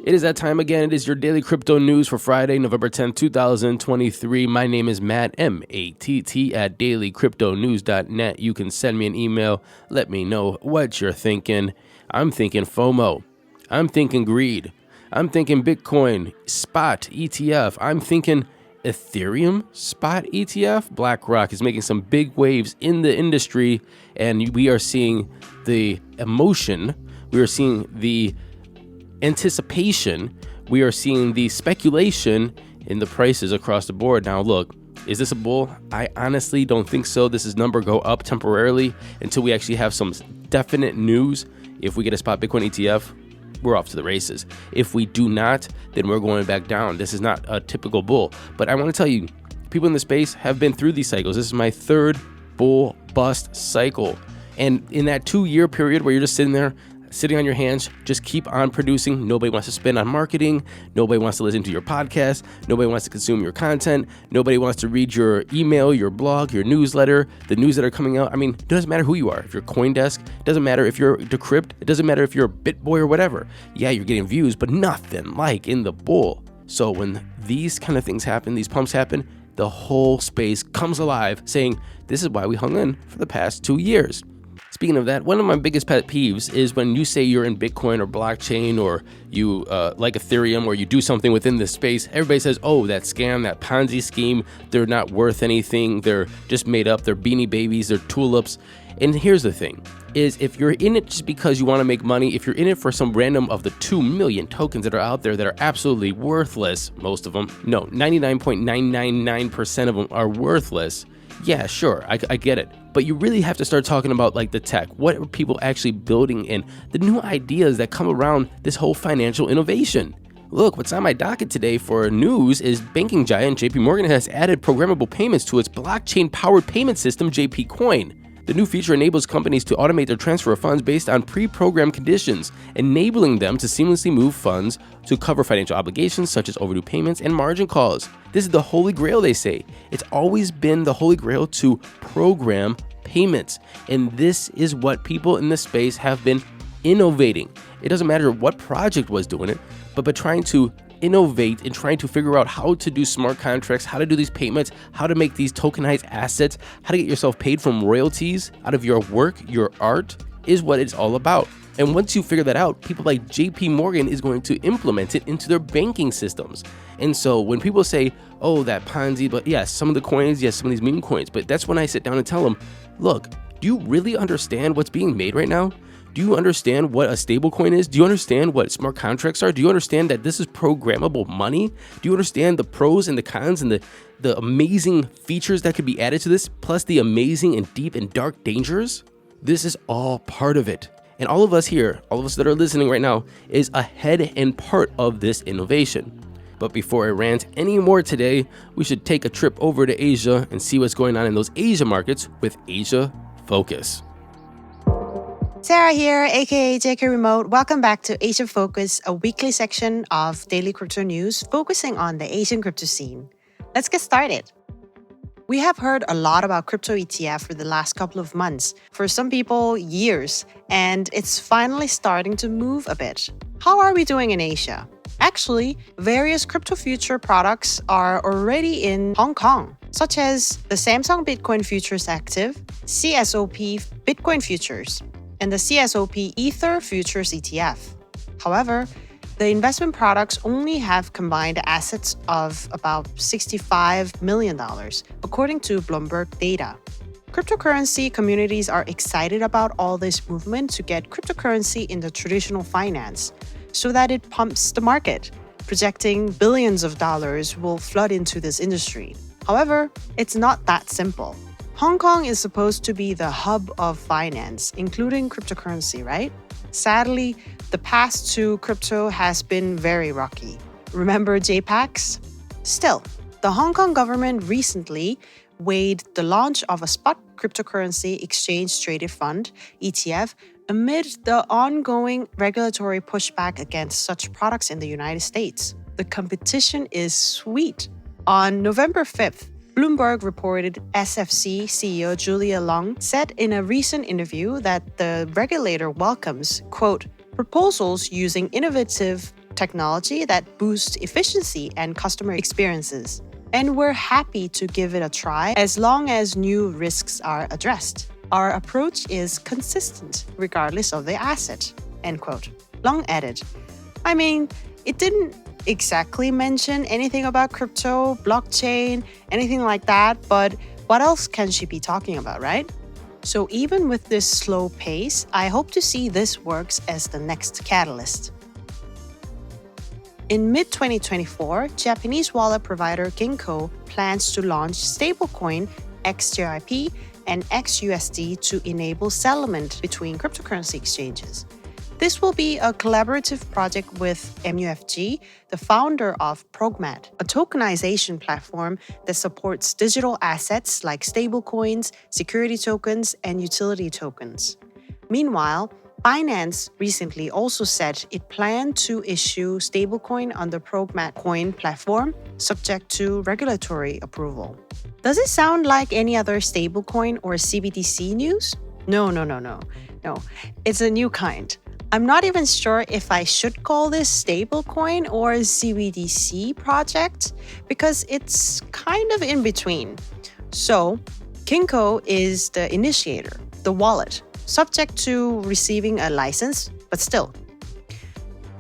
It is that time again. It is your daily crypto news for Friday, November 10th, 2023. My name is Matt, M-A-T-T, at dailycryptonews.net. You can send me an email. Let me know what you're thinking. I'm thinking FOMO. I'm thinking greed. I'm thinking Bitcoin spot ETF. I'm thinking Ethereum spot ETF. BlackRock is making some big waves in the industry, and we are seeing the emotion. We are seeing the anticipation. We are seeing the speculation in the prices across the board. Now, look, is this a bull? I honestly don't think so. This is number go up temporarily until we actually have some definite news. If we get a spot Bitcoin ETF, we're off to the races. If we do not, then we're going back down. This is not a typical bull. But I want to tell you, people in the space have been through these cycles. This is my third bull bust cycle. And in that 2-year period where you're just sitting there, sitting on your hands, just keep on producing. Nobody wants to spend on marketing. Nobody wants to listen to your podcast. Nobody wants to consume your content. Nobody wants to read your email, your blog, your newsletter, the news that are coming out. I mean, it doesn't matter who you are. If you're CoinDesk, it doesn't matter if you're Decrypt, it doesn't matter if you're BitBoy or whatever. Yeah, you're getting views, but nothing like in the bull. So when these kind of things happen, these pumps happen, the whole space comes alive saying, this is why we hung in for the past 2 years. Speaking of that, one of my biggest pet peeves is when you say you're in Bitcoin or blockchain or you like Ethereum or you do something within this space, everybody says, oh, that scam, that Ponzi scheme, they're not worth anything. They're just made up. They're beanie babies. They're tulips. And here's the thing, is if you're in it just because you want to make money, if you're in it for some random of the 2 million tokens that are out there that are absolutely worthless, most of them, no, 99.999% of them are worthless. Yeah, sure, I get it. But you really have to start talking about like the tech. What are people actually building and the new ideas that come around this whole financial innovation? Look, what's on my docket today for news is banking giant JPMorgan has added programmable payments to its blockchain-powered payment system, JP Coin. The new feature enables companies to automate their transfer of funds based on pre-programmed conditions, enabling them to seamlessly move funds to cover financial obligations such as overdue payments and margin calls. This is the holy grail, they say. It's always been the holy grail to program payments, and this is what people in this space have been innovating. It doesn't matter what project was doing it, but by trying to innovate and trying to figure out how to do smart contracts, how to do these payments, how to make these tokenized assets, how to get yourself paid from royalties out of your work, your art, is what it's all about. And once you figure that out, people like JPMorgan is going to implement it into their banking systems. And so when people say, oh, that Ponzi, but yes, some of the coins, yes, some of these meme coins, but that's when I sit down and tell them, look, do you really understand what's being made right now? Do you understand what a stablecoin is? Do you understand what smart contracts are? Do you understand that this is programmable money? Do you understand the pros and the cons and the amazing features that could be added to this, plus the amazing and deep and dark dangers? This is all part of it. And all of us here, all of us that are listening right now, is ahead and part of this innovation. But before I rant any more today, we should take a trip over to Asia and see what's going on in those Asia markets with Asia Focus. Sarah here, aka JK Remote. Welcome back to Asia Focus, a weekly section of daily crypto news focusing on the Asian crypto scene. Let's get started. We have heard a lot about crypto ETF for the last couple of months, for some people, years, and it's finally starting to move a bit. How are we doing in Asia? Actually, various crypto future products are already in Hong Kong, such as the Samsung Bitcoin Futures Active, CSOP Bitcoin Futures, and the CSOP Ether Futures ETF. However, the investment products only have combined assets of about $65 million, according to Bloomberg data. Cryptocurrency communities are excited about all this movement to get cryptocurrency into traditional finance so that it pumps the market, projecting billions of dollars will flood into this industry. However, it's not that simple. Hong Kong is supposed to be the hub of finance, including cryptocurrency, right? Sadly, the path to crypto has been very rocky. Remember JPACs? Still, the Hong Kong government recently weighed the launch of a spot cryptocurrency exchange-traded fund, ETF, amid the ongoing regulatory pushback against such products in the United States. The competition is sweet. On November 5th, Bloomberg reported SFC CEO Julia Long said in a recent interview that the regulator welcomes, quote, proposals using innovative technology that boosts efficiency and customer experiences. And we're happy to give it a try as long as new risks are addressed. Our approach is consistent regardless of the asset." End quote. Long added. I mean, it didn't exactly mention anything about crypto, blockchain, anything like that, but what else can she be talking about, right? So even with this slow pace, I hope to see this works as the next catalyst. In mid-2024, Japanese wallet provider Ginkgo plans to launch stablecoin XJIP and XUSD to enable settlement between cryptocurrency exchanges. This will be a collaborative project with MUFG, the founder of Progmat, a tokenization platform that supports digital assets like stablecoins, security tokens, and utility tokens. Meanwhile, Binance recently also said it planned to issue stablecoin on the Progmat Coin platform, subject to regulatory approval. Does it sound like any other stablecoin or CBDC news? No. It's a new kind. I'm not even sure if I should call this stablecoin or CBDC project because it's kind of in between. So, Ginkgo is the initiator, the wallet, subject to receiving a license, but still.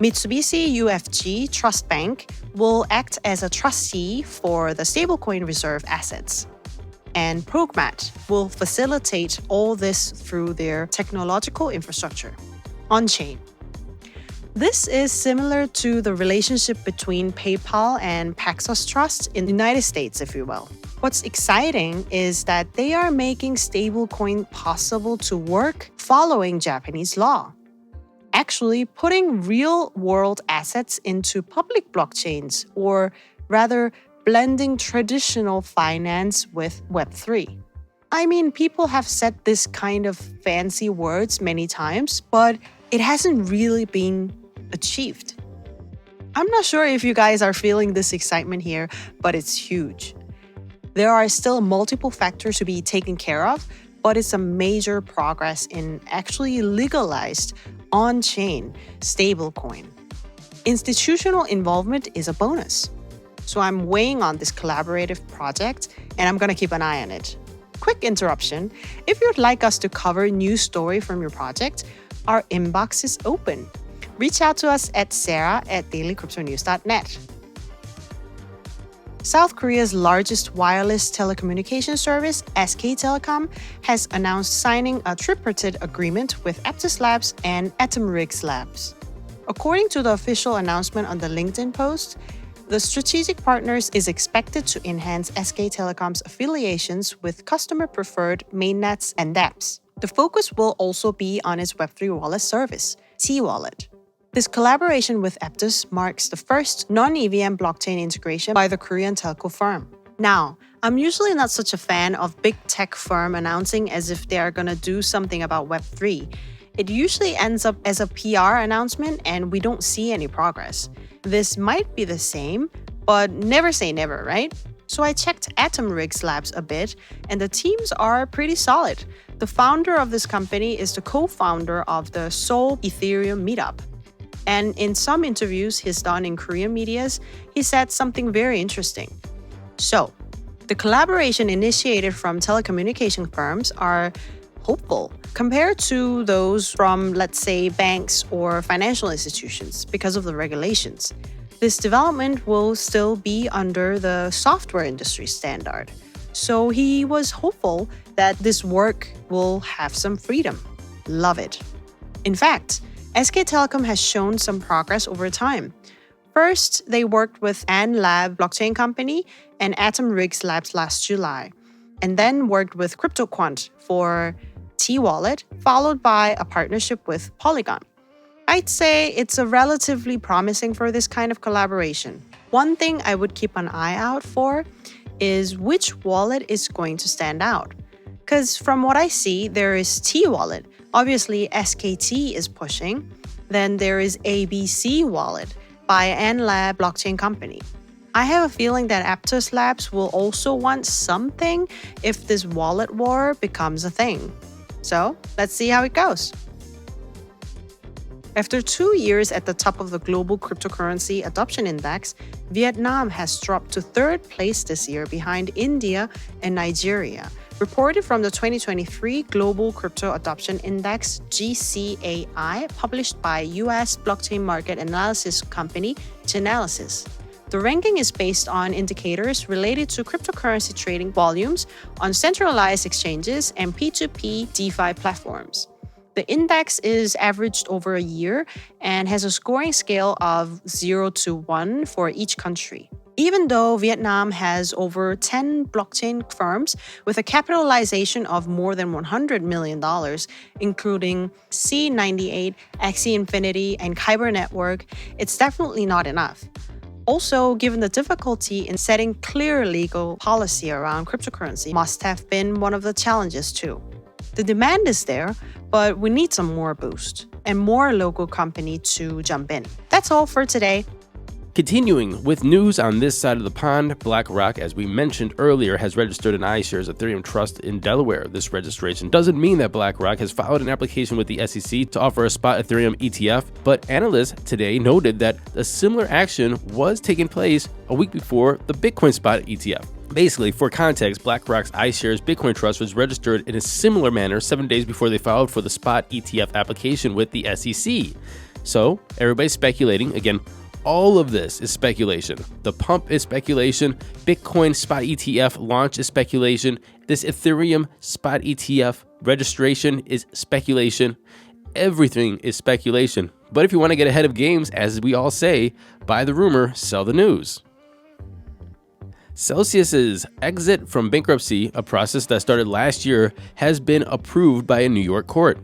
Mitsubishi UFG Trust Bank will act as a trustee for the stablecoin reserve assets. And Progmat will facilitate all this through their technological infrastructure. On-chain. This is similar to the relationship between PayPal and Paxos Trust in the United States, if you will. What's exciting is that they are making stablecoin possible to work following Japanese law. Actually putting real-world assets into public blockchains, or rather blending traditional finance with Web3. I mean, people have said this kind of fancy words many times, but it hasn't really been achieved. I'm not sure if you guys are feeling this excitement here, but it's huge. There are still multiple factors to be taken care of, but it's a major progress in actually legalized on-chain stablecoin. Institutional involvement is a bonus. So I'm weighing on this collaborative project, and I'm going to keep an eye on it. Quick interruption. If you'd like us to cover a news story from your project, our inbox is open. Reach out to us at sarah@dailycryptonews.net. South Korea's largest wireless telecommunication service, SK Telecom, has announced signing a tripartite agreement with Aptus Labs and Atomrigs Labs. According to the official announcement on the LinkedIn post, the strategic partners is expected to enhance SK Telecom's affiliations with customer-preferred mainnets and dApps. The focus will also be on its Web3 wallet service, T-Wallet. This collaboration with Aptus marks the first non-EVM blockchain integration by the Korean telco firm. Now, I'm usually not such a fan of big tech firm announcing as if they are going to do something about Web3. It usually ends up as a PR announcement and we don't see any progress. This might be the same, but never say never, right? So I checked Atomrigs Labs a bit, and the teams are pretty solid. The founder of this company is the co-founder of the Seoul Ethereum meetup. And in some interviews he's done in Korean medias, he said something very interesting. So, the collaboration initiated from telecommunication firms are hopeful compared to those from, let's say, banks or financial institutions because of the regulations. This development will still be under the software industry standard. So he was hopeful that this work will have some freedom. Love it. In fact, SK Telecom has shown some progress over time. First, they worked with AnLab blockchain company and Atomrigs Labs last July, and then worked with CryptoQuant for T-Wallet, followed by a partnership with Polygon. I'd say it's a relatively promising for this kind of collaboration. One thing I would keep an eye out for is which wallet is going to stand out. Because from what I see, there is T-Wallet. Obviously, SKT is pushing. Then there is ABC Wallet by AnLab blockchain company. I have a feeling that Aptus Labs will also want something if this wallet war becomes a thing. So let's see how it goes. After 2 years at the top of the global cryptocurrency adoption index, Vietnam has dropped to third place this year behind India and Nigeria, reported from the 2023 Global Crypto Adoption Index (GCAI), published by U.S. blockchain market analysis company Chainalysis. The ranking is based on indicators related to cryptocurrency trading volumes on centralized exchanges and P2P DeFi platforms. The index is averaged over a year and has a scoring scale of 0 to 1 for each country. Even though Vietnam has over 10 blockchain firms with a capitalization of more than $100 million, including C98, Axie Infinity, and Kyber Network, it's definitely not enough. Also, given the difficulty in setting clear legal policy around cryptocurrency must have been one of the challenges too. The demand is there, but we need some more boost and more local company to jump in. That's all for today. Continuing with news on this side of the pond, BlackRock, as we mentioned earlier, has registered an iShares Ethereum trust in Delaware. This registration doesn't mean that BlackRock has filed an application with the SEC to offer a spot Ethereum ETF, but analysts today noted that a similar action was taking place a week before the Bitcoin spot ETF. Basically, for context, BlackRock's iShares Bitcoin Trust was registered in a similar manner 7 days before they filed for the spot ETF application with the SEC. So, everybody's speculating. Again, all of this is speculation. The pump is speculation. Bitcoin spot ETF launch is speculation. This Ethereum spot ETF registration is speculation. Everything is speculation. But if you want to get ahead of games, as we all say, buy the rumor, sell the news. Celsius's exit from bankruptcy, a process that started last year, has been approved by a New York court.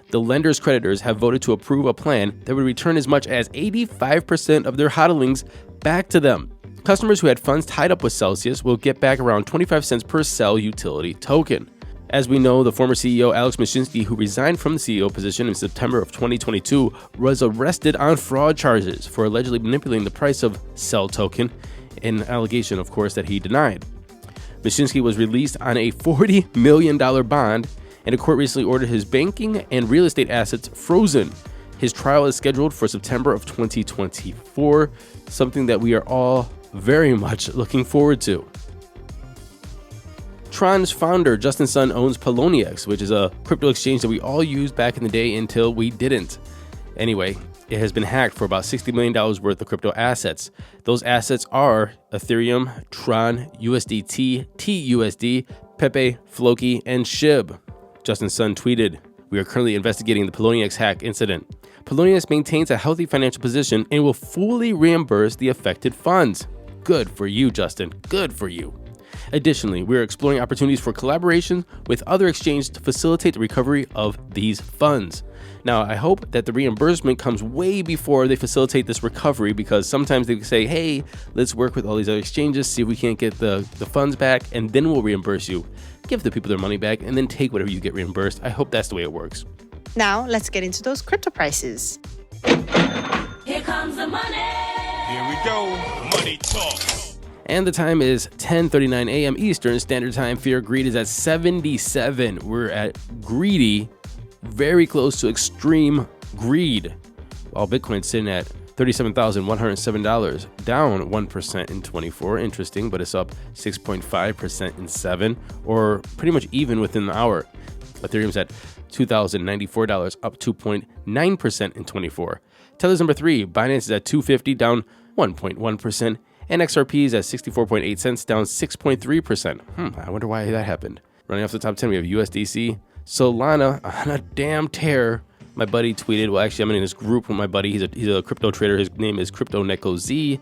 The lender's creditors have voted to approve a plan that would return as much as 85% of their hodlings back to them. Customers who had funds tied up with Celsius will get back around 25 cents per Cell utility token. As we know, the former CEO Alex Mashinsky, who resigned from the CEO position in September of 2022, was arrested on fraud charges for allegedly manipulating the price of Cell token, an allegation, of course, that he denied. Mashinsky was released on a $40 million bond, and a court recently ordered his banking and real estate assets frozen. His trial is scheduled for September of 2024, something that we are all very much looking forward to. Tron's founder, Justin Sun-owned Poloniex, which is a crypto exchange that we all used back in the day until we didn't. Anyway, it has been hacked for about $60 million worth of crypto assets. Those assets are Ethereum, Tron, USDT, TUSD, Pepe, Floki, and SHIB. Justin Sun tweeted, "We are currently investigating the Poloniex hack incident. Poloniex maintains a healthy financial position and will fully reimburse the affected funds." Good for you, Justin. Good for you. Additionally, we are exploring opportunities for collaboration with other exchanges to facilitate the recovery of these funds. Now, I hope that the reimbursement comes way before they facilitate this recovery, because sometimes they say, hey, let's work with all these other exchanges, see if we can't get the funds back, and then we'll reimburse you. Give the people their money back and then take whatever you get reimbursed. I hope that's the way it works. Now, let's get into those crypto prices. Here comes the money. Here we go. Money talk. And the time is 10:39 a.m. Eastern Standard Time. Fear Greed is at 77. We're at greedy, very close to extreme greed. While Bitcoin's sitting at $37,107, down 1% in 24. Interesting, but it's up 6.5% in 7, or pretty much even within the hour. Ethereum's at $2,094, up 2.9% in 24. Tether's number 3. Binance is at $250, down 1.1%. And XRP is at 64.8 cents, down 6.3%. I wonder why that happened. Running off the top 10, we have USDC, Solana on a damn tear. My buddy tweeted, well, actually, I'm in this group with my buddy. He's a crypto trader. His name is CryptoNekoZ.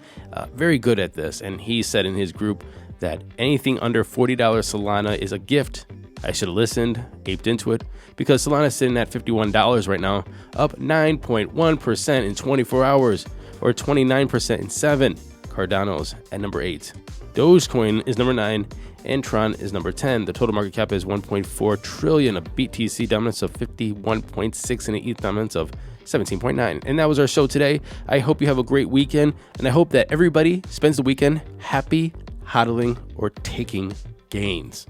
Very good at this. And he said in his group that anything under $40 Solana is a gift. I should have listened, aped into it, because Solana is sitting at $51 right now, up 9.1% in 24 hours, or 29% in 7. Cardano's at number 8. Dogecoin is number 9, and Tron is number 10. The total market cap is 1.4 trillion, a BTC dominance of 51.6, and an ETH dominance of 17.9. And that was our show today. I hope you have a great weekend, and I hope that everybody spends the weekend happy, hodling, or taking gains.